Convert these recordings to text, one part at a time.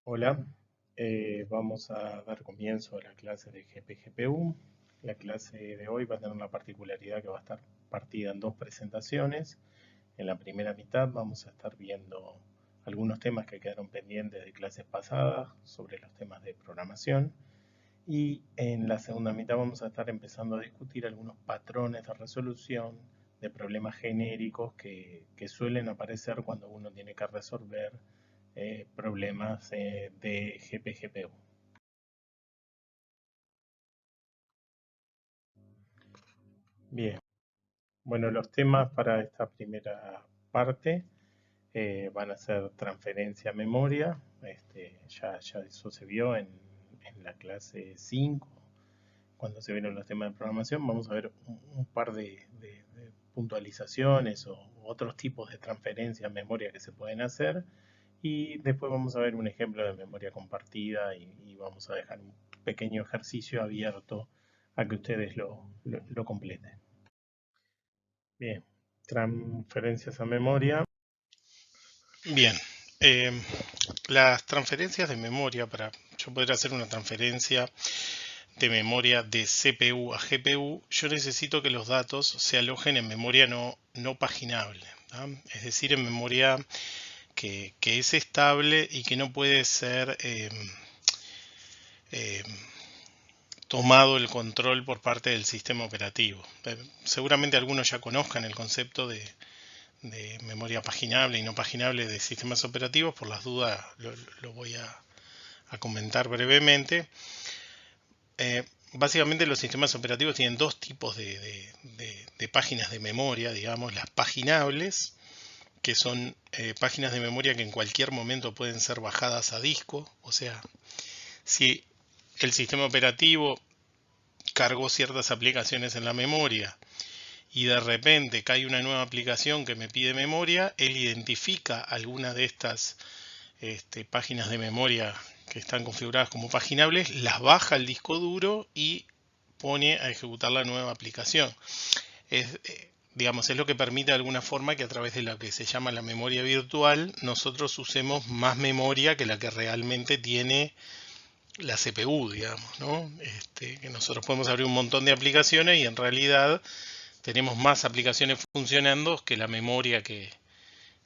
Hola, vamos a dar comienzo a la clase de GPGPU. La clase de hoy va a tener una particularidad que va a estar partida en dos presentaciones. En la primera mitad vamos a estar viendo algunos temas que quedaron pendientes de clases pasadas sobre los temas de programación. Y en la segunda mitad vamos a estar empezando a discutir algunos patrones de resolución de problemas genéricos que suelen aparecer cuando uno tiene que resolver problemas de GPGPU. Bien, bueno, los temas para esta primera parte van a ser transferencia a memoria. Ya eso se vio en la clase 5 cuando se vieron los temas de programación. Vamos a ver un par de puntualizaciones o otros tipos de transferencia a memoria que se pueden hacer. Y después vamos a ver un ejemplo de memoria compartida y vamos a dejar un pequeño ejercicio abierto a que ustedes lo completen. Bien, transferencias a memoria. Bien, eh, las transferencias de memoria, para yo poder hacer una transferencia de memoria de CPU a GPU, yo necesito que los datos se alojen en memoria no paginable, ¿tá? Es decir, en memoria que es estable y que no puede ser eh, tomado el control por parte del sistema operativo. Seguramente algunos ya conozcan el concepto de memoria paginable y no paginable de sistemas operativos. Por las dudas lo voy a comentar brevemente. Básicamente los sistemas operativos tienen dos tipos de páginas de memoria, digamos, las paginables, que son páginas de memoria que en cualquier momento pueden ser bajadas a disco. O sea, si el sistema operativo cargó ciertas aplicaciones en la memoria y de repente cae una nueva aplicación que me pide memoria, él identifica alguna de estas páginas de memoria que están configuradas como paginables, las baja al disco duro y pone a ejecutar la nueva aplicación. Digamos, es lo que permite de alguna forma que a través de lo que se llama la memoria virtual nosotros usemos más memoria que la que realmente tiene la CPU, digamos, ¿no? Que nosotros podemos abrir un montón de aplicaciones y en realidad tenemos más aplicaciones funcionando que la memoria que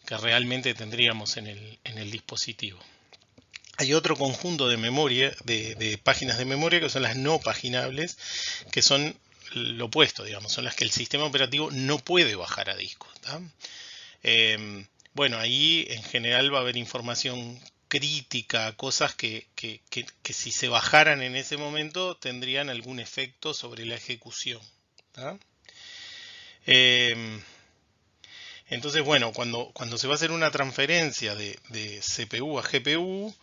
realmente tendríamos en el dispositivo. Hay otro conjunto de memoria, de páginas de memoria que son las no paginables, que son lo opuesto, digamos, son las que el sistema operativo no puede bajar a disco, ¿tá? Bueno, ahí en general va a haber información crítica, cosas que si se bajaran en ese momento tendrían algún efecto sobre la ejecución, ¿tá? Entonces, bueno, cuando se va a hacer una transferencia de CPU a GPU,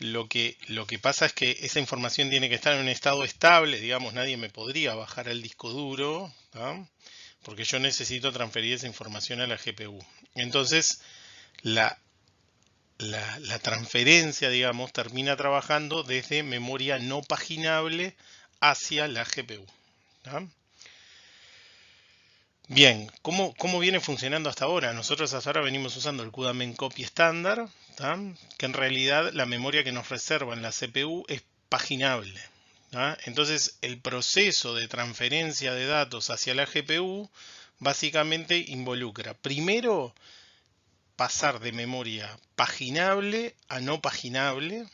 lo que pasa es que esa información tiene que estar en un estado estable, digamos, nadie me podría bajar al disco duro, ¿tá? Porque yo necesito transferir esa información a la GPU. Entonces, la, la transferencia, digamos, termina trabajando desde memoria no paginable hacia la GPU, ¿tá? Bien, ¿cómo viene funcionando hasta ahora? Nosotros hasta ahora venimos usando el CUDA main copy estándar, ¿tá? Que en realidad la memoria que nos reserva en la CPU es paginable, ¿tá? Entonces el proceso de transferencia de datos hacia la GPU básicamente involucra primero pasar de memoria paginable a no paginable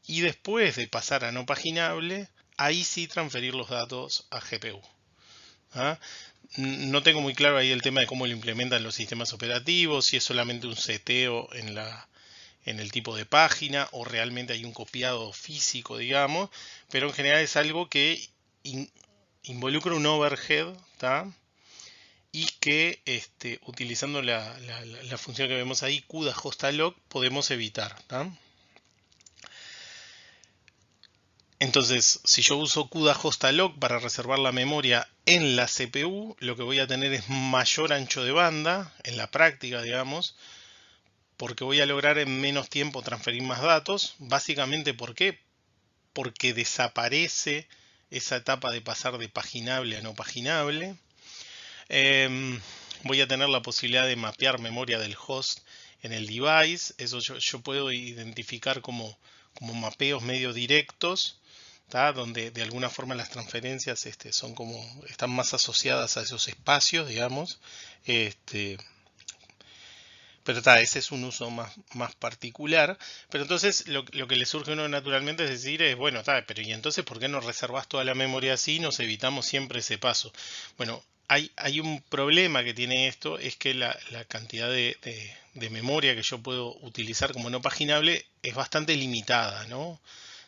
y después de pasar a no paginable, ahí sí transferir los datos a GPU, ¿tá? No tengo muy claro ahí el tema de cómo lo implementan los sistemas operativos, si es solamente un seteo en el tipo de página o realmente hay un copiado físico, digamos, pero en general es algo que involucra un overhead, ¿tá? Y que utilizando la función que vemos ahí, CUDA host alloc, podemos evitar, ¿tá? Entonces, si yo uso CUDA host alloc para reservar la memoria en la CPU, lo que voy a tener es mayor ancho de banda, en la práctica, digamos, porque voy a lograr en menos tiempo transferir más datos. Básicamente, ¿por qué? Porque desaparece esa etapa de pasar de paginable a no paginable. Voy a tener la posibilidad de mapear memoria del host en el device. Eso yo puedo identificar como mapeos medio directos, ¿tá? Donde de alguna forma las transferencias están más asociadas a esos espacios, digamos. Pero ese es un uso más particular. Pero entonces lo que le surge a uno naturalmente es decir, bueno, pero ¿y entonces por qué no reservas toda la memoria así y nos evitamos siempre ese paso? Bueno, hay un problema que tiene esto, es que la cantidad de memoria que yo puedo utilizar como no paginable es bastante limitada, ¿no?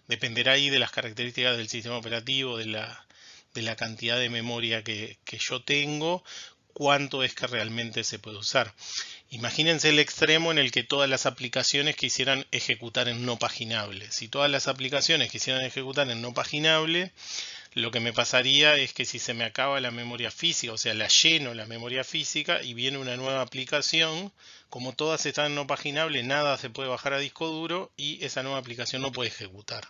Dependerá ahí de las características del sistema operativo, de la cantidad de memoria que yo tengo, cuánto es que realmente se puede usar. Imagínense el extremo en el que todas las aplicaciones quisieran ejecutar en no paginable. Si todas las aplicaciones quisieran ejecutar en no paginable, lo que me pasaría es que si se me acaba la memoria física, o sea, la lleno la memoria física y viene una nueva aplicación, como todas están en no paginable, nada se puede bajar a disco duro y esa nueva aplicación no puede ejecutar,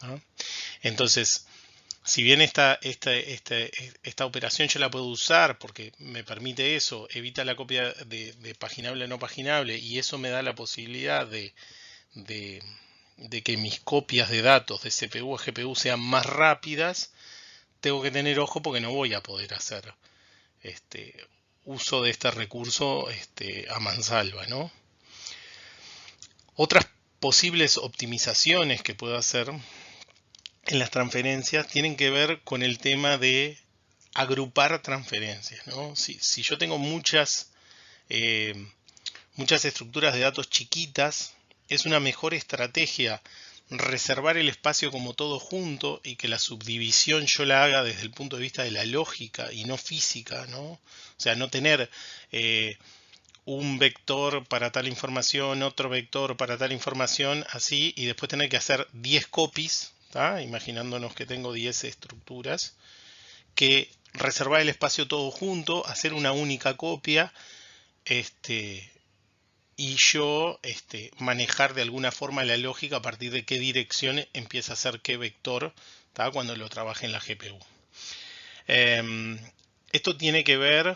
¿no? Entonces, si bien esta operación yo la puedo usar porque me permite eso, evita la copia de paginable a no paginable y eso me da la posibilidad de que mis copias de datos de CPU a GPU sean más rápidas, tengo que tener ojo porque no voy a poder hacer uso de este recurso a mansalva, ¿no? Otras posibles optimizaciones que puedo hacer en las transferencias tienen que ver con el tema de agrupar transferencias, ¿no? Si yo tengo muchas estructuras de datos chiquitas, es una mejor estrategia reservar el espacio como todo junto y que la subdivisión yo la haga desde el punto de vista de la lógica y no física, ¿no? O sea, no tener un vector para tal información, otro vector para tal información, así, y después tener que hacer 10 copies, ¿tá? Imaginándonos que tengo 10 estructuras, que reservar el espacio todo junto, hacer una única copia, y yo manejar de alguna forma la lógica a partir de qué dirección empieza a ser qué vector, ¿tá? Cuando lo trabaje en la GPU. Esto tiene que ver,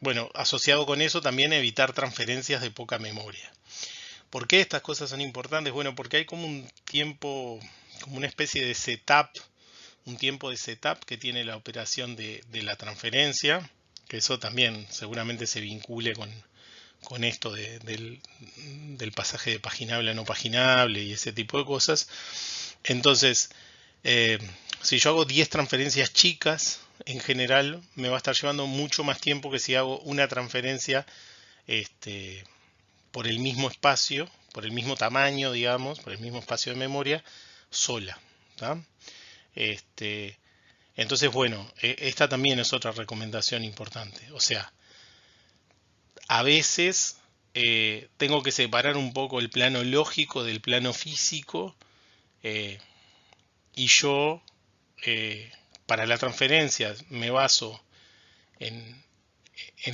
bueno, asociado con eso también evitar transferencias de poca memoria. ¿Por qué estas cosas son importantes? Bueno, porque hay como un tiempo, como una especie de setup, un tiempo de setup que tiene la operación de la transferencia, que eso también seguramente se vincule con esto del pasaje de paginable a no paginable y ese tipo de cosas. Entonces, si yo hago 10 transferencias chicas, en general me va a estar llevando mucho más tiempo que si hago una transferencia por el mismo espacio, por el mismo tamaño, digamos, por el mismo espacio de memoria, sola, ¿tá? Entonces, bueno, esta también es otra recomendación importante. O sea, a veces tengo que separar un poco el plano lógico del plano físico, y yo para la transferencia me baso en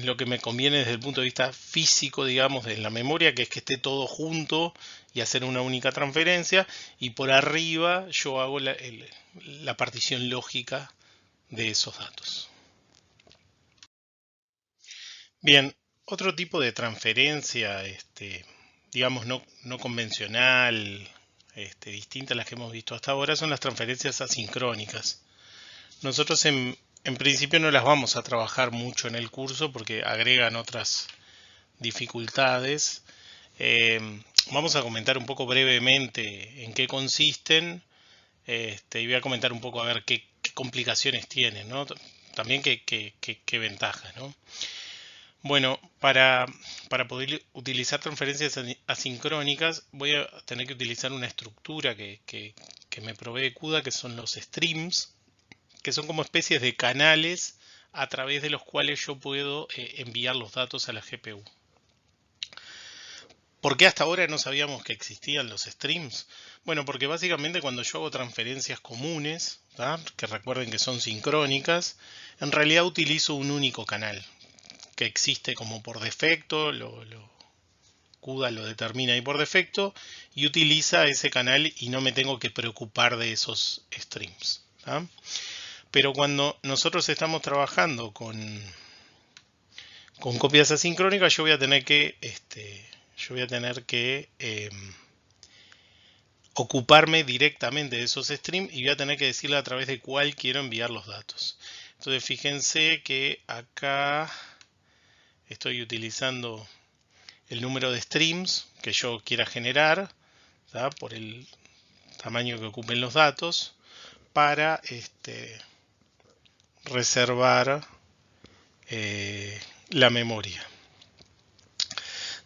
lo que me conviene desde el punto de vista físico, digamos, de la memoria, que es que esté todo junto y hacer una única transferencia, y por arriba yo hago la partición lógica de esos datos. Bien, otro tipo de transferencia, digamos, no convencional, distinta a las que hemos visto hasta ahora, son las transferencias asincrónicas. Nosotros en principio no las vamos a trabajar mucho en el curso porque agregan otras dificultades. Vamos a comentar un poco brevemente en qué consisten, y voy a comentar un poco a ver qué complicaciones tienen, ¿no? También qué ventajas, ¿no? Bueno, para poder utilizar transferencias asincrónicas voy a tener que utilizar una estructura que me provee CUDA, que son los streams, que son como especies de canales a través de los cuales yo puedo enviar los datos a la GPU. ¿Por qué hasta ahora no sabíamos que existían los streams? Bueno, porque básicamente cuando yo hago transferencias comunes, ¿tá? Que recuerden que son sincrónicas, en realidad utilizo un único canal que existe como por defecto, CUDA lo determina ahí por defecto y utiliza ese canal y no me tengo que preocupar de esos streams, ¿tá? Pero cuando nosotros estamos trabajando con copias asincrónicas, yo voy a tener que yo voy a tener que ocuparme directamente de esos streams y voy a tener que decirle a través de cuál quiero enviar los datos. Entonces fíjense que acá estoy utilizando el número de streams que yo quiera generar, ¿tá? Por el tamaño que ocupen los datos, para reservar la memoria.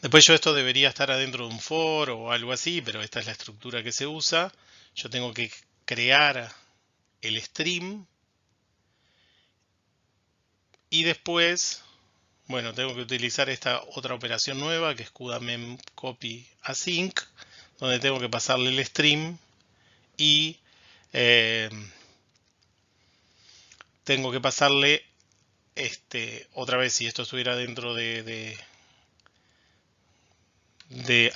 Después esto debería estar adentro de un for o algo así, pero esta es la estructura que se usa. Yo tengo que crear el stream y después, bueno, tengo que utilizar esta otra operación nueva que es CUDA memcopy async, donde tengo que pasarle el stream y tengo que pasarle otra vez, si esto estuviera dentro de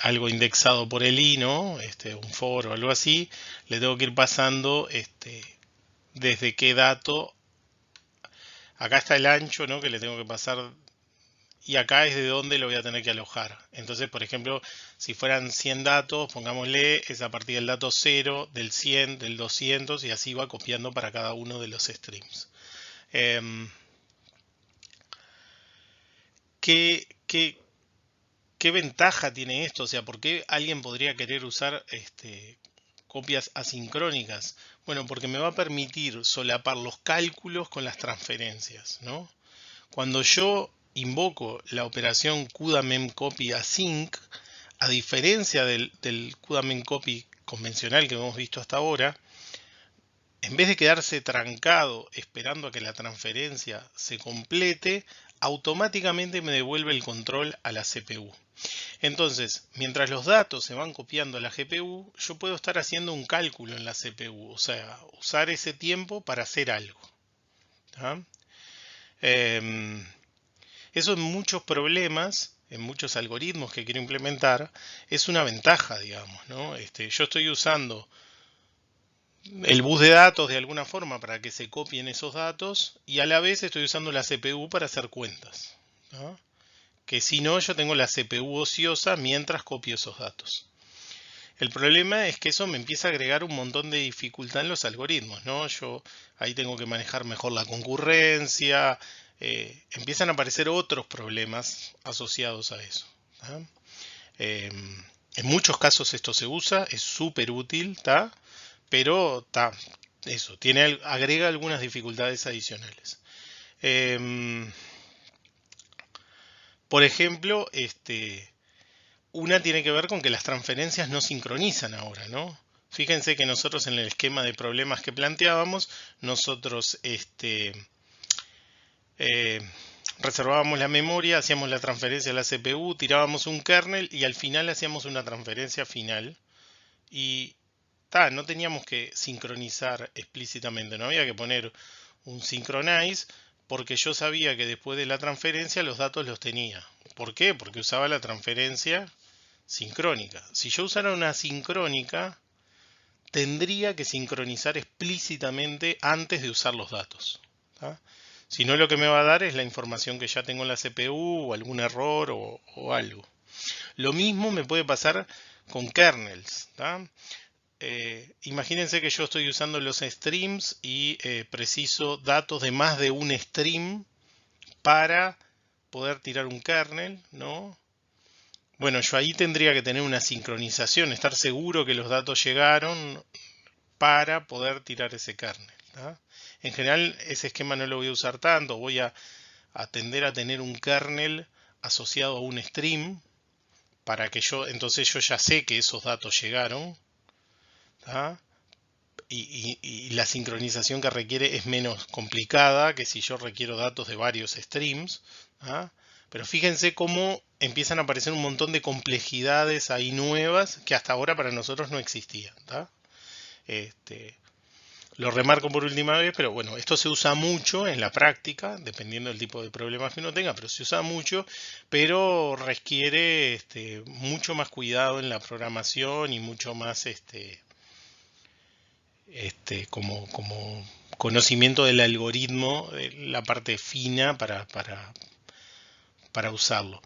algo indexado por el i, ¿no? Un for o algo así, le tengo que ir pasando desde qué dato. Acá está el ancho, ¿no? Que le tengo que pasar, y acá es de dónde lo voy a tener que alojar. Entonces, por ejemplo, si fueran 100 datos, pongámosle, es a partir del dato 0, del 100, del 200, y así va copiando para cada uno de los streams. ¿Qué ventaja tiene esto? O sea, ¿por qué alguien podría querer usar copias asincrónicas? Bueno, porque me va a permitir solapar los cálculos con las transferencias, ¿no? Cuando yo invoco la operación CUDA memcopy async, a diferencia del CUDA memcopy convencional que hemos visto hasta ahora, en vez de quedarse trancado esperando a que la transferencia se complete, automáticamente me devuelve el control a la CPU. Entonces, mientras los datos se van copiando a la GPU, yo puedo estar haciendo un cálculo en la CPU, o sea, usar ese tiempo para hacer algo. ¿Ah? Eso en muchos problemas, en muchos algoritmos que quiero implementar, es una ventaja, digamos, ¿no? Yo estoy usando el bus de datos de alguna forma para que se copien esos datos y a la vez estoy usando la CPU para hacer cuentas, ¿no? Que si no, yo tengo la CPU ociosa mientras copio esos datos. El problema es que eso me empieza a agregar un montón de dificultad en los algoritmos, ¿no? Yo ahí tengo que manejar mejor la concurrencia, empiezan a aparecer otros problemas asociados a eso. En muchos casos esto se usa, es súper útil, pero eso, agrega algunas dificultades adicionales. Por ejemplo, una tiene que ver con que las transferencias no sincronizan ahora, ¿no? Fíjense que nosotros en el esquema de problemas que planteábamos, nosotros reservábamos la memoria, hacíamos la transferencia a la CPU, tirábamos un kernel y al final hacíamos una transferencia final. Y no teníamos que sincronizar explícitamente, no había que poner un synchronize porque yo sabía que después de la transferencia los datos los tenía. ¿Por qué? Porque usaba la transferencia sincrónica. Si yo usara una sincrónica, tendría que sincronizar explícitamente antes de usar los datos. Si no, lo que me va a dar es la información que ya tengo en la CPU o algún error o algo. Lo mismo me puede pasar con kernels. Imagínense que yo estoy usando los streams y preciso datos de más de un stream para poder tirar un kernel, ¿no? Bueno, yo ahí tendría que tener una sincronización, estar seguro que los datos llegaron para poder tirar ese kernel. En general ese esquema no lo voy a usar tanto, voy a tender a tener un kernel asociado a un stream para que entonces yo ya sé que esos datos llegaron. Y la sincronización que requiere es menos complicada que si yo requiero datos de varios streams. Pero fíjense cómo empiezan a aparecer un montón de complejidades ahí nuevas que hasta ahora para nosotros no existían. Lo remarco por última vez, pero bueno, esto se usa mucho en la práctica, dependiendo del tipo de problemas que uno tenga, pero se usa mucho, pero requiere mucho más cuidado en la programación y mucho más como conocimiento del algoritmo, la parte fina para para usarlo.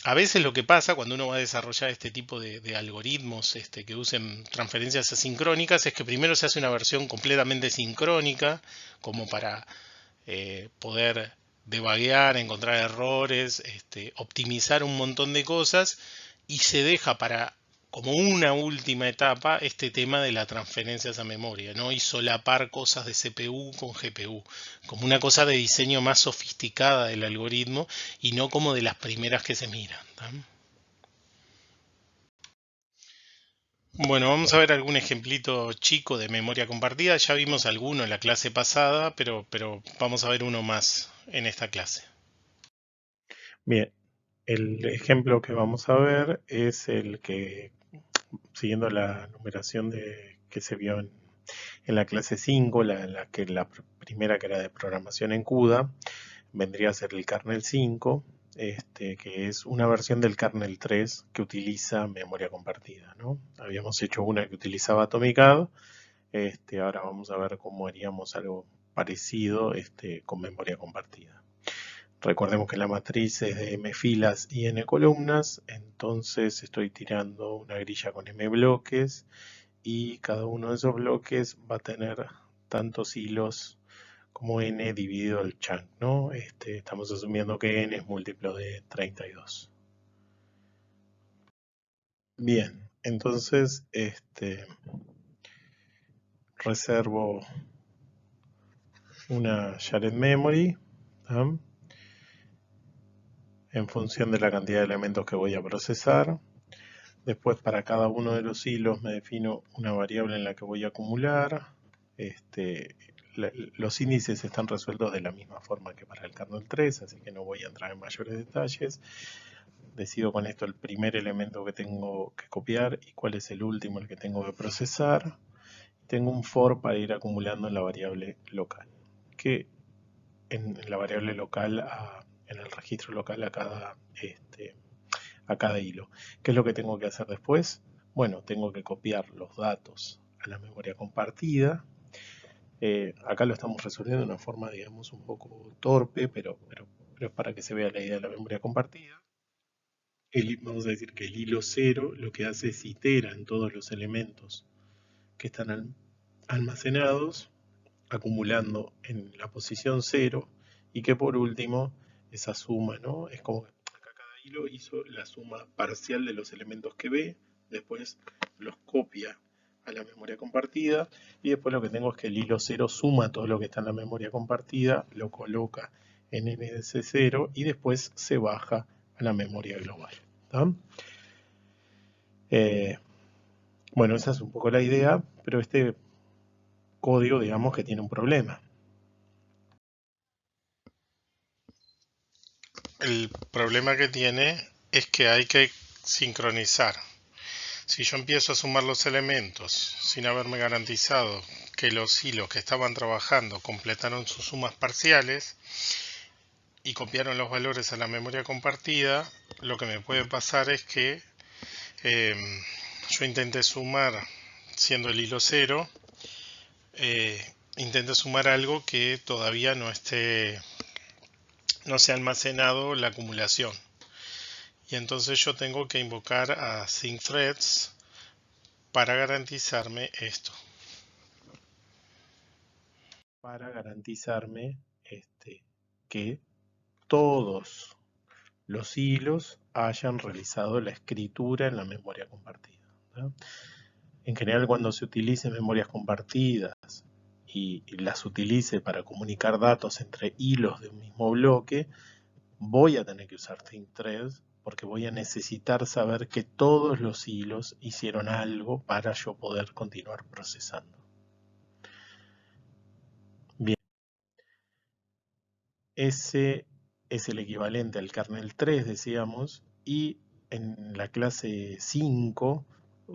A veces lo que pasa cuando uno va a desarrollar este tipo de algoritmos que usen transferencias asincrónicas es que primero se hace una versión completamente sincrónica, como para poder debuguear, encontrar errores, optimizar un montón de cosas, y se deja para como una última etapa este tema de las transferencias a memoria, ¿no? Y solapar cosas de CPU con GPU, como una cosa de diseño más sofisticada del algoritmo y no como de las primeras que se miran, ¿tá? Bueno, vamos a ver algún ejemplito chico de memoria compartida. Ya vimos alguno en la clase pasada, pero vamos a ver uno más en esta clase. Bien, el ejemplo que vamos a ver es el que, siguiendo la numeración que se vio en la clase 5, la primera que era de programación en CUDA, vendría a ser el kernel 5, que es una versión del kernel 3 que utiliza memoria compartida, ¿no? Habíamos hecho una que utilizaba AtomicAD, ahora vamos a ver cómo haríamos algo parecido con memoria compartida. Recordemos que la matriz es de m filas y n columnas, entonces estoy tirando una grilla con m bloques y cada uno de esos bloques va a tener tantos hilos como n dividido el chunk, ¿no? Estamos asumiendo que n es múltiplo de 32. Bien, entonces reservo una shared memory, ¿tá? En función de la cantidad de elementos que voy a procesar. Después para cada uno de los hilos me defino una variable en la que voy a acumular. Los índices están resueltos de la misma forma que para el kernel 3, así que no voy a entrar en mayores detalles. Decido con esto el primer elemento que tengo que copiar y cuál es el último el que tengo que procesar. Tengo un for para ir acumulando en la variable local, que en la variable local, en el registro local a cada hilo. ¿Qué es lo que tengo que hacer después? Bueno, tengo que copiar los datos a la memoria compartida. Acá lo estamos resolviendo de una forma, digamos, un poco torpe, pero es para que se vea la idea de la memoria compartida. Vamos a decir que el hilo 0 lo que hace es itera en todos los elementos que están almacenados, acumulando en la posición 0, y que por último esa suma, ¿no? Es como que acá cada hilo hizo la suma parcial de los elementos que ve, después los copia a la memoria compartida, y después lo que tengo es que el hilo 0 suma todo lo que está en la memoria compartida, lo coloca en NDC0 y después se baja a la memoria global, ¿tá? Bueno, esa es un poco la idea, pero este código, digamos que tiene un problema. El problema que tiene es que hay que sincronizar. Si yo empiezo a sumar los elementos sin haberme garantizado que los hilos que estaban trabajando completaron sus sumas parciales y copiaron los valores a la memoria compartida, lo que me puede pasar es que yo intente sumar, siendo el hilo 0, intente sumar algo que todavía no se ha almacenado la acumulación. Y entonces yo tengo que invocar a syncthreads para garantizarme esto. Para garantizarme que todos los hilos hayan realizado la escritura en la memoria compartida, ¿no? En general, cuando se utilicen memorias compartidas y las utilice para comunicar datos entre hilos de un mismo bloque, voy a tener que usar ThinkThreads porque voy a necesitar saber que todos los hilos hicieron algo para yo poder continuar procesando. Bien, ese es el equivalente al kernel 3, decíamos, y en la clase 5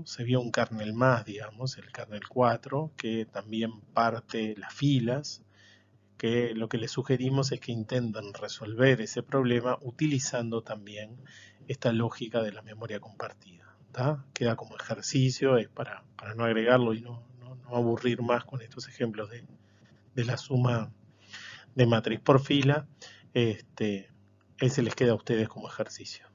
se vio un kernel más, digamos, el kernel 4, que también parte las filas, que lo que les sugerimos es que intenten resolver ese problema utilizando también esta lógica de la memoria compartida, ¿tá? Queda como ejercicio, es para no agregarlo y no aburrir más con estos ejemplos de la suma de matriz por fila. ese les queda a ustedes como ejercicio.